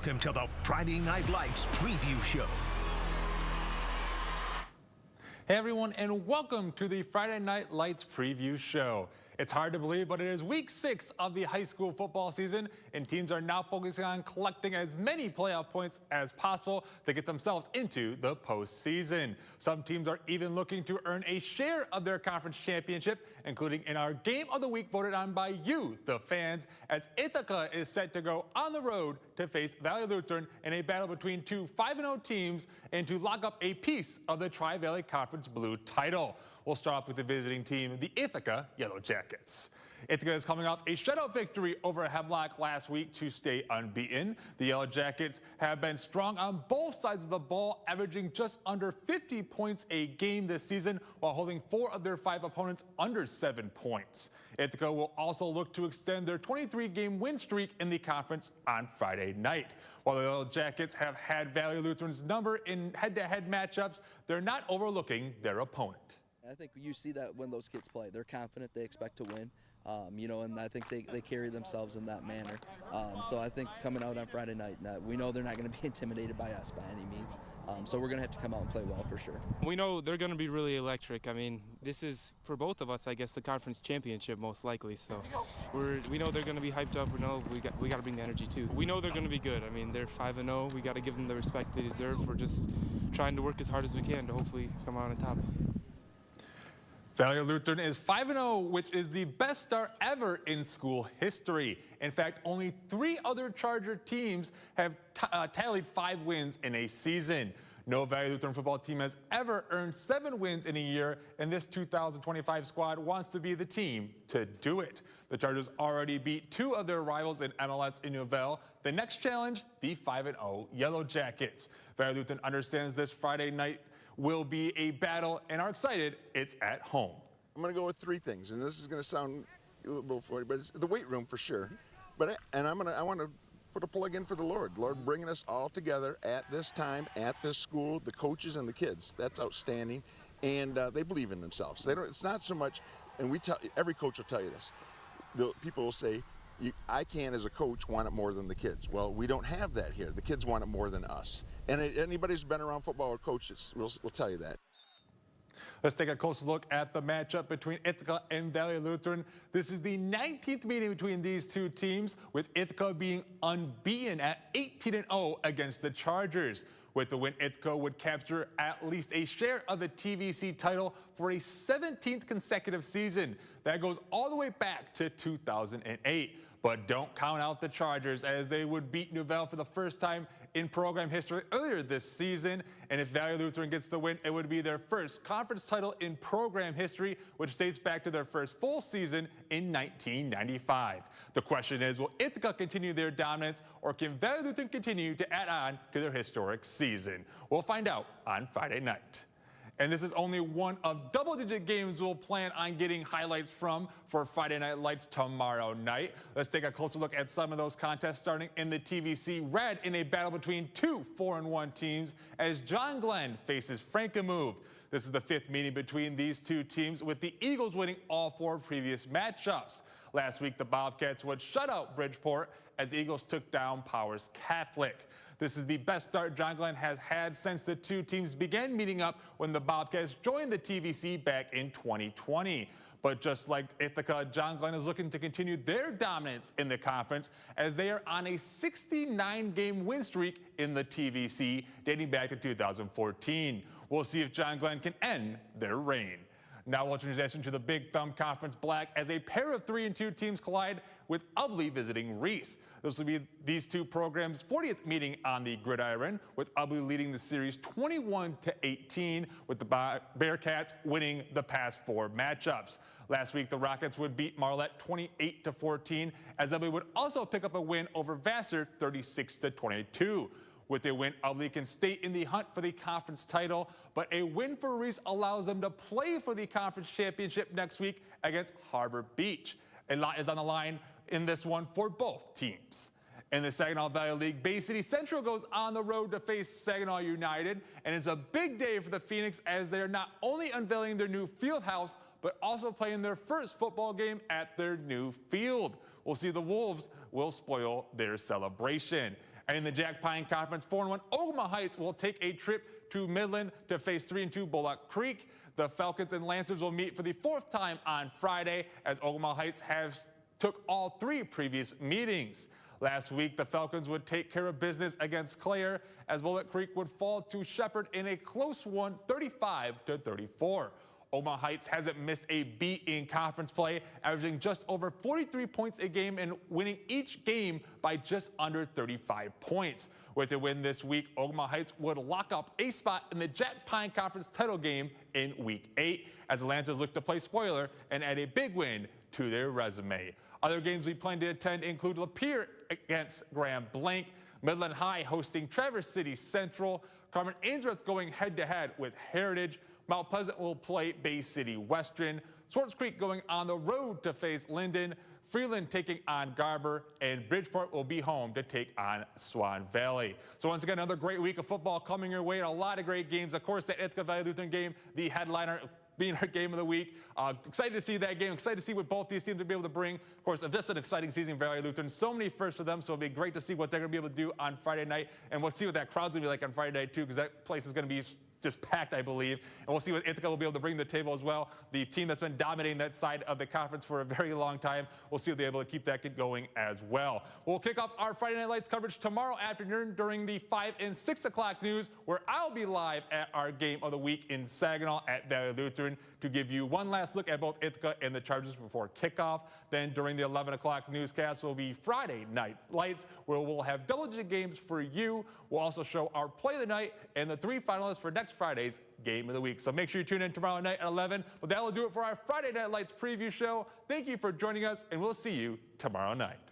Welcome to the Friday Night Lights Preview Show. Hey everyone, and welcome to the Friday Night Lights Preview Show. It's hard to believe, but it is week 6 of the high school football season, and teams are now focusing on collecting as many playoff points as possible to get themselves into the postseason. Some teams are even looking to earn a share of their conference championship, including in our Game of the Week voted on by you, the fans, as Ithaca is set to go on the road to face Valley Lutheran in a battle between two 5-0 teams and to lock up a piece of the Tri-Valley Conference Blue title. We'll start off with the visiting team, the Ithaca Yellow Jackets. Ithaca is coming off a shutout victory over Hemlock last week to stay unbeaten. The Yellow Jackets have been strong on both sides of the ball, averaging just under 50 points a game this season, while holding 4 of their 5 opponents under 7 points. Ithaca will also look to extend their 23-game win streak in the conference on Friday night. While the Yellow Jackets have had Valley Lutheran's number in head-to-head matchups, they're not overlooking their opponent. I think you see that when those kids play. They're confident, they expect to win, and I think they carry themselves in that manner. So I think coming out on Friday night, we know they're not going to be intimidated by us by any means. So we're going to have to come out and play well for sure. We know they're going to be really electric. I mean, this is, for both of us, I guess, the conference championship most likely. So we know they're going to be hyped up. We know we got to bring the energy too. We know they're going to be good. I mean, they're 5-0. We got to give them the respect they deserve. We're just trying to work as hard as we can to hopefully come out on top. Valley Lutheran is 5-0, which is the best start ever in school history. In fact, only 3 other Charger teams have tallied 5 wins in a season. No Valley Lutheran football team has ever earned 7 wins in a year, and this 2025 squad wants to be the team to do it. The Chargers already beat 2 of their rivals in MLS in Nouvelle. The next challenge, the 5-0 Yellow Jackets. Valley Lutheran understands this Friday night will be a battle and are excited it's at home. I'm going to go with 3 things, and this is going to sound a little funny, but it's the weight room for sure. But I want to put a plug in for the Lord. Lord bringing us all together at this time, at this school, the coaches and the kids. That's outstanding, and they believe in themselves. They don't. It's not so much, and every coach will tell you this. People will say, I can, as a coach, want it more than the kids. Well, we don't have that here. The kids want it more than us. And anybody who's been around football or coaches will tell you that. Let's take a closer look at the matchup between Ithaca and Valley Lutheran. This is the 19th meeting between these two teams, with Ithaca being unbeaten at 18-0 against the Chargers. With the win, Ithaca would capture at least a share of the TVC title for a 17th consecutive season. That goes all the way back to 2008. But don't count out the Chargers, as they would beat Nouvelle for the first time in program history earlier this season. And if Valley Lutheran gets the win, it would be their first conference title in program history, which dates back to their first full season in 1995. The question is, will Ithaca continue their dominance, or can Valley Lutheran continue to add on to their historic season? We'll find out on Friday night. And this is only one of double-digit games we'll plan on getting highlights from for Friday Night Lights tomorrow night. Let's take a closer look at some of those contests starting in the TVC Red in a battle between 2 4-1 teams as John Glenn faces Frankenmuth. This is the 5th meeting between these two teams, with the Eagles winning all 4 previous matchups. Last week, the Bobcats would shut out Bridgeport as the Eagles took down Powers Catholic. This is the best start John Glenn has had since the two teams began meeting up when the Bobcats joined the TVC back in 2020. But just like Ithaca, John Glenn is looking to continue their dominance in the conference, as they are on a 69-game win streak in the TVC dating back to 2014. We'll see if John Glenn can end their reign. Now we'll transition to the Big Thumb Conference Black as a pair of 3-2 teams collide, with Ubley visiting Reese. This will be these two programs' 40th meeting on the gridiron, with Ubley leading the series 21-18, with the Bearcats winning the past 4 matchups. Last week, the Rockets would beat Marlette 28-14, as Ubley would also pick up a win over Vassar 36-22. With a win, Ubley can stay in the hunt for the conference title, but a win for Reese allows them to play for the conference championship next week against Harbor Beach. A lot is on the line in this one for both teams. In the Saginaw Valley League, Bay City Central goes on the road to face Saginaw United, and it's a big day for the Phoenix, as they are not only unveiling their new field house, but also playing their first football game at their new field. We'll see if the Wolves will spoil their celebration. And in the Jack Pine Conference 4-1, Ogama Heights will take a trip to Midland to face 3-2 Bullock Creek. The Falcons and Lancers will meet for the 4th time on Friday, as Ogama Heights has took all 3 previous meetings. Last week, the Falcons would take care of business against Clare, as Bullock Creek would fall to Shepherd in a close one, 35-34. Ogama Heights hasn't missed a beat in conference play, averaging just over 43 points a game and winning each game by just under 35 points. With a win this week, Ogama Heights would lock up a spot in the Jack Pine Conference title game in Week 8, as the Lancers look to play spoiler and add a big win to their resume. Other games we plan to attend include Lapeer against Grand Blanc, Midland High hosting Traverse City Central, Carmen Ainsworth going head-to-head with Heritage, Mount Pleasant will play Bay City Western, Swartz Creek going on the road to face Linden, Freeland taking on Garber, and Bridgeport will be home to take on Swan Valley. So once again, another great week of football coming your way, and a lot of great games. Of course, that Ithaca Valley Lutheran game, the headliner, being our game of the week. Excited to see that game. Excited to see what both these teams will be able to bring. Of course, just an exciting season for Valley Lutheran. So many firsts for them, so it'll be great to see what they're going to be able to do on Friday night. And we'll see what that crowd's going to be like on Friday night, too, because that place is going to be just packed, I believe. And we'll see what Ithaca will be able to bring to the table as well. The team that's been dominating that side of the conference for a very long time. We'll see if they're able to keep that going as well. We'll kick off our Friday Night Lights coverage tomorrow afternoon during the 5 and 6 o'clock news, where I'll be live at our game of the week in Saginaw at Valley Lutheran to give you one last look at both Ithaca and the Chargers before kickoff. Then during the 11 o'clock newscast will be Friday Night Lights, where we'll have double-digit games for you. We'll also show our play of the night and the 3 finalists for next Friday's game of the week. So make sure you tune in tomorrow night at 11. But that'll do it for our Friday Night Lights preview show. Thank you for joining us, and we'll see you tomorrow night.